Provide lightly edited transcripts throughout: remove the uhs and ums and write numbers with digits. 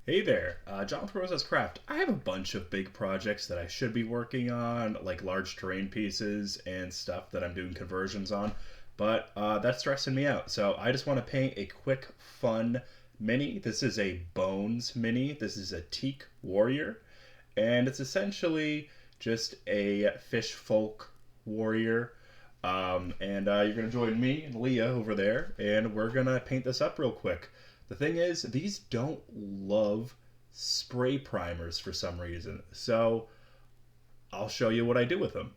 Hey there, Jonathan Rosas Craft. I have a bunch of big projects that I should be working on, like large terrain pieces and stuff that I'm doing conversions on, but that's stressing me out. So I just want to paint a quick, fun mini. This is a Bones mini. This is a Teak Warrior, and it's essentially just a fish folk warrior. And you're going to join me and Leah over there, and we're going to paint this up real quick. The thing is, these don't love spray primers for some reason, so I'll show you what I do with them.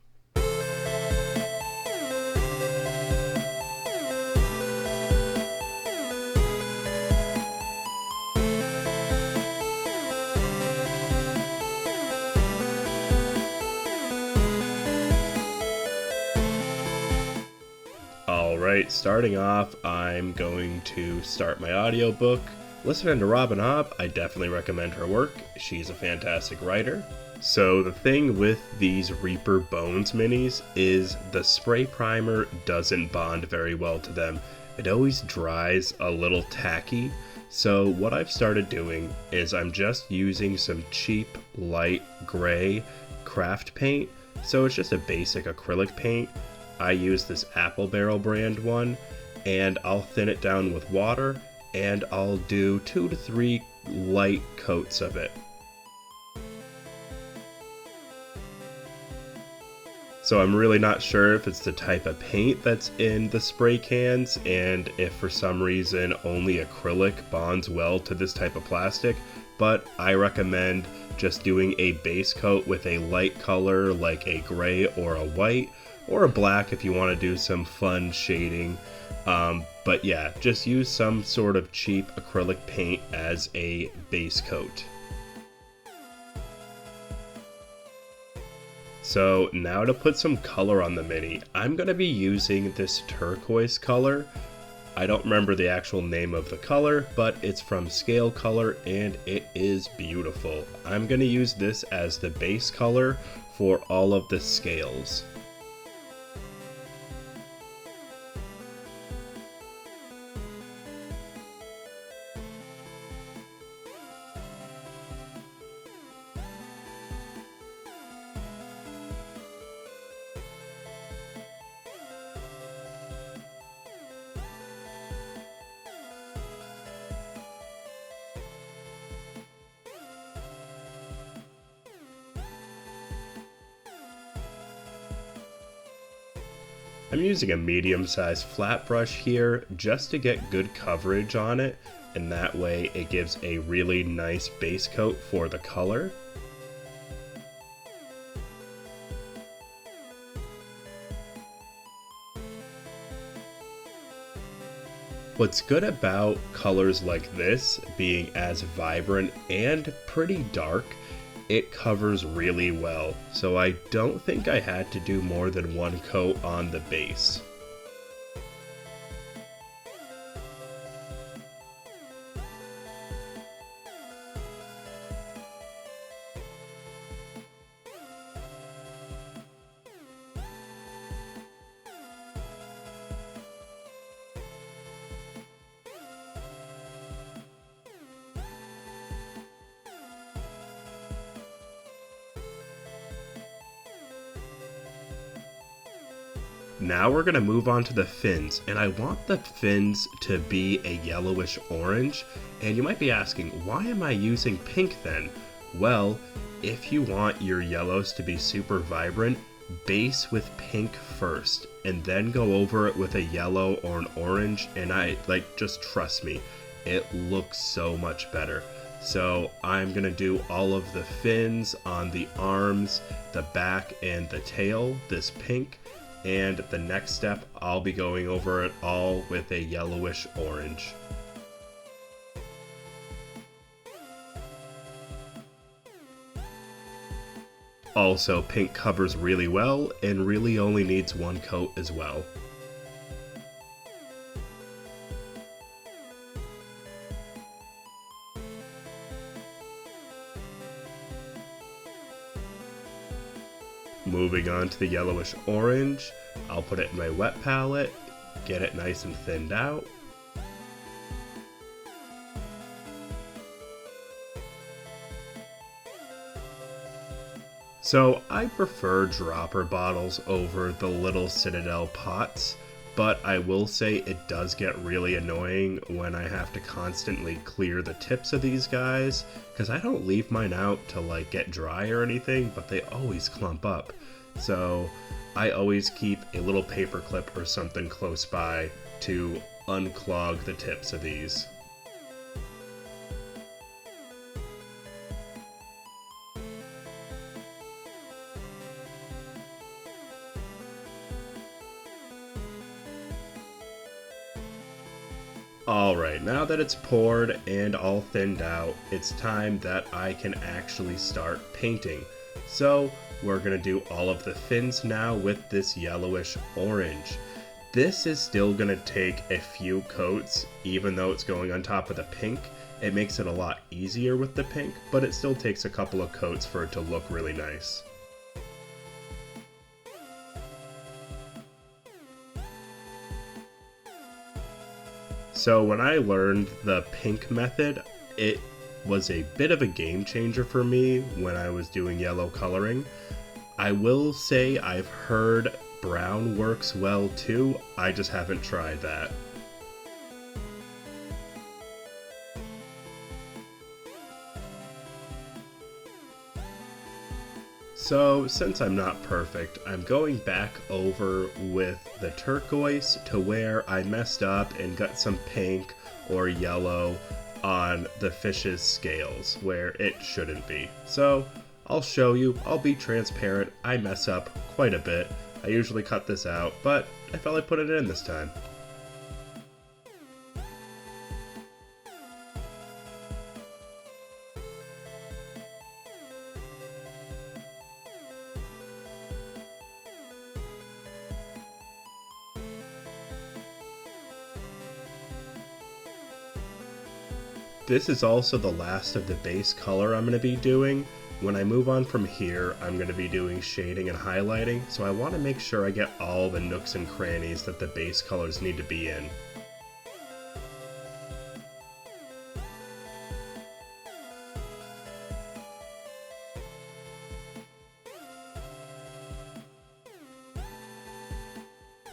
Alright, starting off, I'm going to start my audiobook. Listening to Robin Hobb, I definitely recommend her work. She's a fantastic writer. So the thing with these Reaper Bones minis is the spray primer doesn't bond very well to them. It always dries a little tacky. So what I've started doing is I'm just using some cheap light gray craft paint. So it's just a basic acrylic paint. I use this Apple Barrel brand one, and I'll thin it down with water, and I'll do 2 to 3 light coats of it. So I'm really not sure if it's the type of paint that's in the spray cans, and if for some reason only acrylic bonds well to this type of plastic, but I recommend just doing a base coat with a light color like a gray or a white, or a black if you want to do some fun shading. But yeah, just use some sort of cheap acrylic paint as a base coat. So now to put some color on the mini, I'm going to be using this turquoise color. I don't remember the actual name of the color, but it's from Scale Color and it is beautiful. I'm going to use this as the base color for all of the scales. I'm using a medium-sized flat brush here just to get good coverage on it, and that way it gives a really nice base coat for the color. What's good about colors like this being as vibrant and pretty dark, it covers really well, so I don't think I had to do more than one coat on the base. Now we're going to move on to the fins, and I want the fins to be a yellowish orange, and you might be asking, why am I using pink then? Well, if you want your yellows to be super vibrant, base with pink first, and then go over it with a yellow or an orange, and just trust me, it looks so much better. So I'm going to do all of the fins on the arms, the back, and the tail, this pink. And the next step, I'll be going over it all with a yellowish orange. Also, pink covers really well and really only needs one coat as well. Moving on to the yellowish orange, I'll put it in my wet palette, get it nice and thinned out. So I prefer dropper bottles over the little Citadel pots, but I will say it does get really annoying when I have to constantly clear the tips of these guys, because I don't leave mine out to like get dry or anything, but they always clump up. So I always keep a little paper clip or something close by to unclog the tips of these. Alright, now that it's poured and all thinned out, it's time that I can actually start painting. So we're going to do all of the fins now with this yellowish orange. This is still going to take a few coats, even though it's going on top of the pink. It makes it a lot easier with the pink, but it still takes a couple of coats for it to look really nice. So when I learned the pink method, it was a bit of a game changer for me when I was doing yellow coloring. I will say I've heard brown works well too, I just haven't tried that. So, since I'm not perfect, I'm going back over with the turquoise to where I messed up and got some pink or yellow on the fish's scales where it shouldn't be. So, I'll show you, I'll be transparent, I mess up quite a bit. I usually cut this out, but I felt like putting it in this time. This is also the last of the base color I'm going to be doing. When I move on from here, I'm going to be doing shading and highlighting, so I want to make sure I get all the nooks and crannies that the base colors need to be in.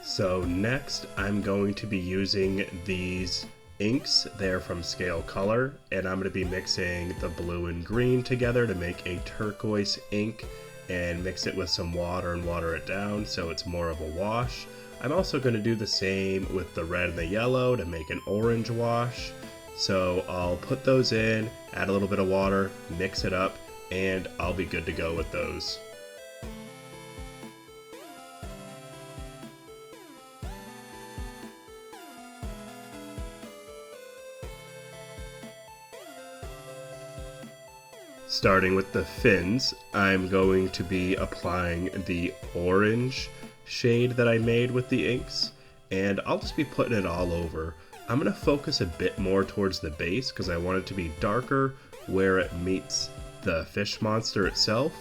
So next, I'm going to be using these inks. They're from Scale Color, and I'm going to be mixing the blue and green together to make a turquoise ink and mix it with some water and water it down so it's more of a wash. I'm also going to do the same with the red and the yellow to make an orange wash. So I'll put those in, add a little bit of water, mix it up, and I'll be good to go with those. Starting with the fins, I'm going to be applying the orange shade that I made with the inks, and I'll just be putting it all over. I'm going to focus a bit more towards the base because I want it to be darker where it meets the fish monster itself.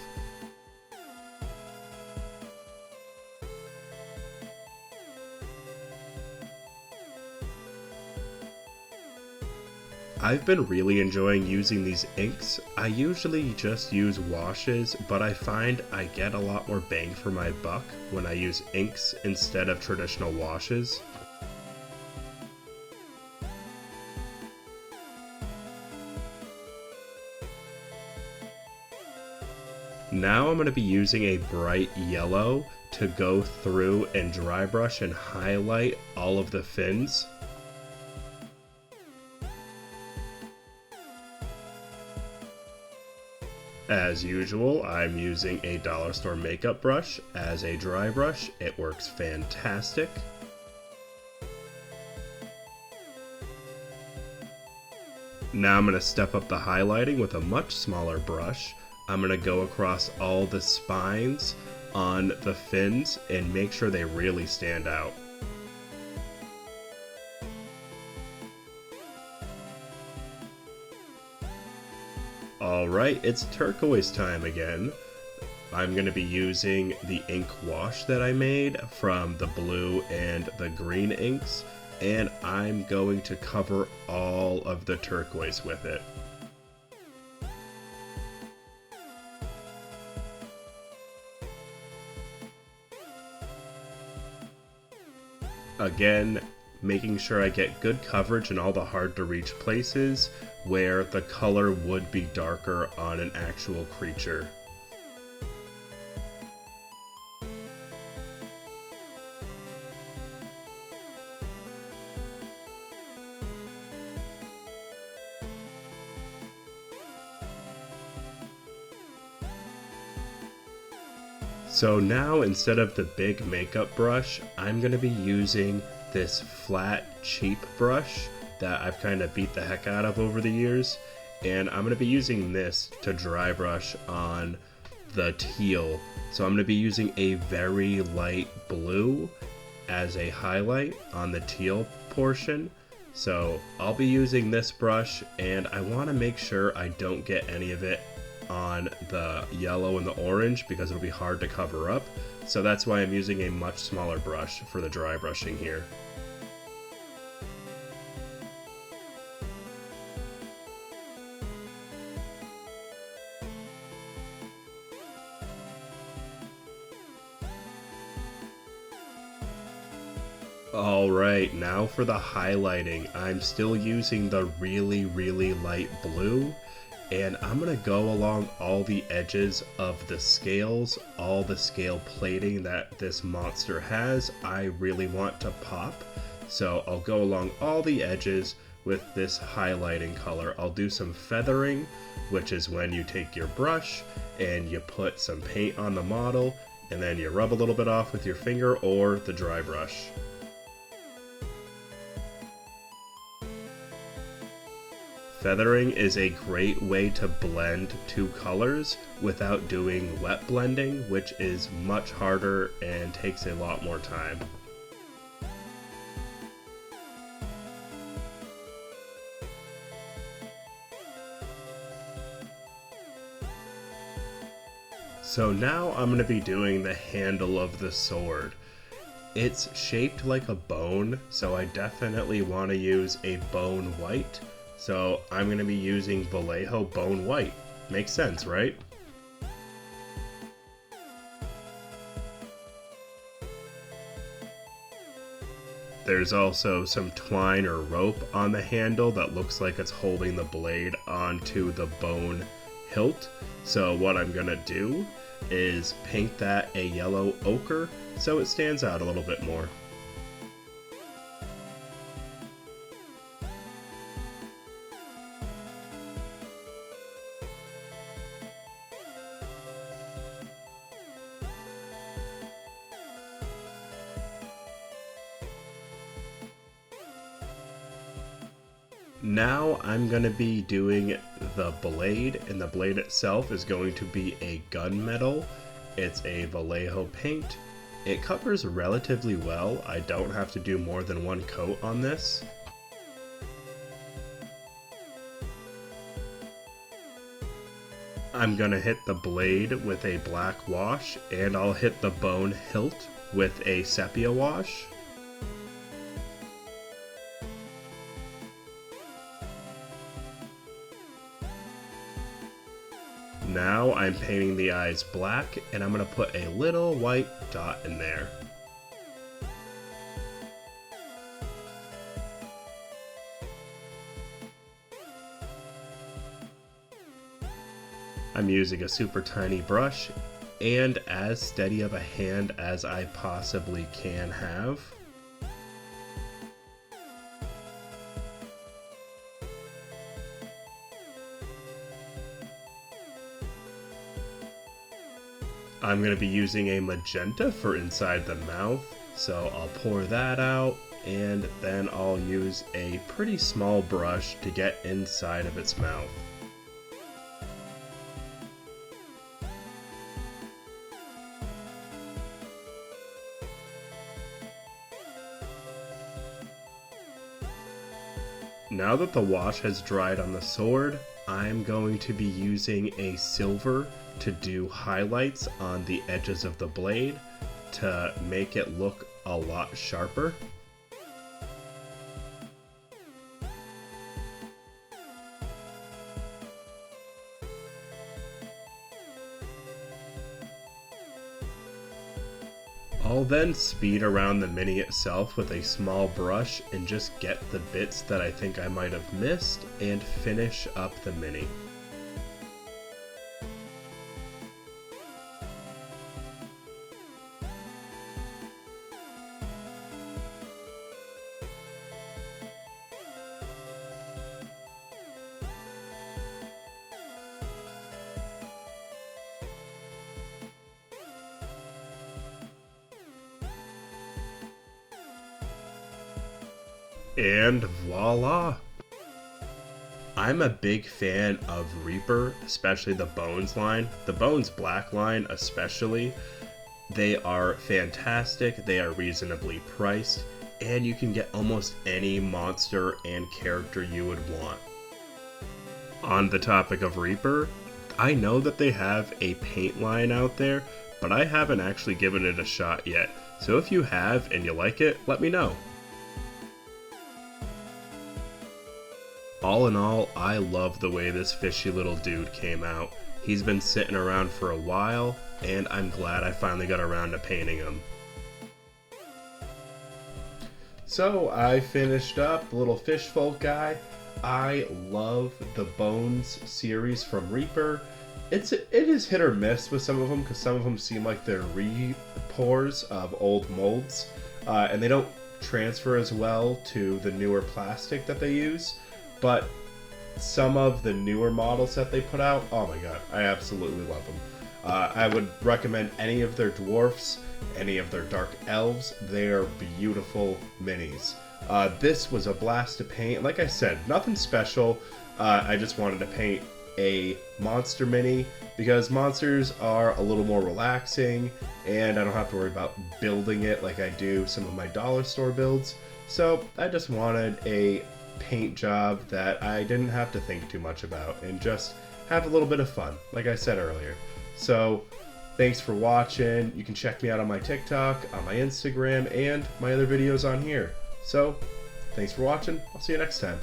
I've been really enjoying using these inks. I usually just use washes, but I find I get a lot more bang for my buck when I use inks instead of traditional washes. Now I'm going to be using a bright yellow to go through and dry brush and highlight all of the fins. As usual, I'm using a dollar store makeup brush as a dry brush. It works fantastic. Now I'm going to step up the highlighting with a much smaller brush. I'm going to go across all the spines on the fins and make sure they really stand out. Alright, it's turquoise time again. I'm going to be using the ink wash that I made from the blue and the green inks, and I'm going to cover all of the turquoise with it. Again, making sure I get good coverage in all the hard to reach places where the color would be darker on an actual creature. So now, instead of the big makeup brush, I'm going to be using this flat, cheap brush that I've kind of beat the heck out of over the years. And I'm going to be using this to dry brush on the teal. So I'm going to be using a very light blue as a highlight on the teal portion. So I'll be using this brush, and I want to make sure I don't get any of it on the yellow and the orange because it'll be hard to cover up. So that's why I'm using a much smaller brush for the dry brushing here. Alright, now for the highlighting. I'm still using the really light blue, and I'm going to go along all the edges of the scales, all the scale plating that this monster has. I really want to pop, so I'll go along all the edges with this highlighting color. I'll do some feathering, which is when you take your brush and you put some paint on the model, and then you rub a little bit off with your finger or the dry brush. Feathering is a great way to blend two colors without doing wet blending, which is much harder and takes a lot more time. So now I'm going to be doing the handle of the sword. It's shaped like a bone, so I definitely want to use a bone white. So I'm going to be using Vallejo Bone White. Makes sense, right? There's also some twine or rope on the handle that looks like it's holding the blade onto the bone hilt. So what I'm going to do is paint that a yellow ochre so it stands out a little bit more. Now I'm going to be doing the blade, and the blade itself is going to be a gunmetal. It's a Vallejo paint. It covers relatively well. I don't have to do more than one coat on this. I'm going to hit the blade with a black wash, and I'll hit the bone hilt with a sepia wash. Now I'm painting the eyes black, and I'm going to put a little white dot in there. I'm using a super tiny brush and as steady of a hand as I possibly can have. I'm going to be using a magenta for inside the mouth, so I'll pour that out, and then I'll use a pretty small brush to get inside of its mouth. Now that the wash has dried on the sword, I'm going to be using a silver to do highlights on the edges of the blade to make it look a lot sharper. I'll then speed around the mini itself with a small brush and just get the bits that I think I might have missed and finish up the mini. And voila! I'm a big fan of Reaper, especially the Bones line. The Bones Black line especially. They are fantastic, they are reasonably priced, and you can get almost any monster and character you would want. On the topic of Reaper, I know that they have a paint line out there, but I haven't actually given it a shot yet. So if you have and you like it, let me know. All in all, I love the way this fishy little dude came out. He's been sitting around for a while, and I'm glad I finally got around to painting him. So I finished up the little fish folk guy. I love the Bones series from Reaper. It is hit or miss with some of them, because some of them seem like they're re-pours of old molds, and they don't transfer as well to the newer plastic that they use. But some of the newer models that they put out, oh my god, I absolutely love them. I would recommend any of their dwarfs, any of their dark elves. They are beautiful minis. This was a blast to paint. Like I said, nothing special. I just wanted to paint a monster mini because monsters are a little more relaxing and I don't have to worry about building it like I do some of my dollar store builds. So I just wanted a paint job that I didn't have to think too much about and just have a little bit of fun, like I said earlier. So thanks for watching. You can check me out on my TikTok, on my Instagram, and my other videos on here. So thanks for watching. I'll see you next time.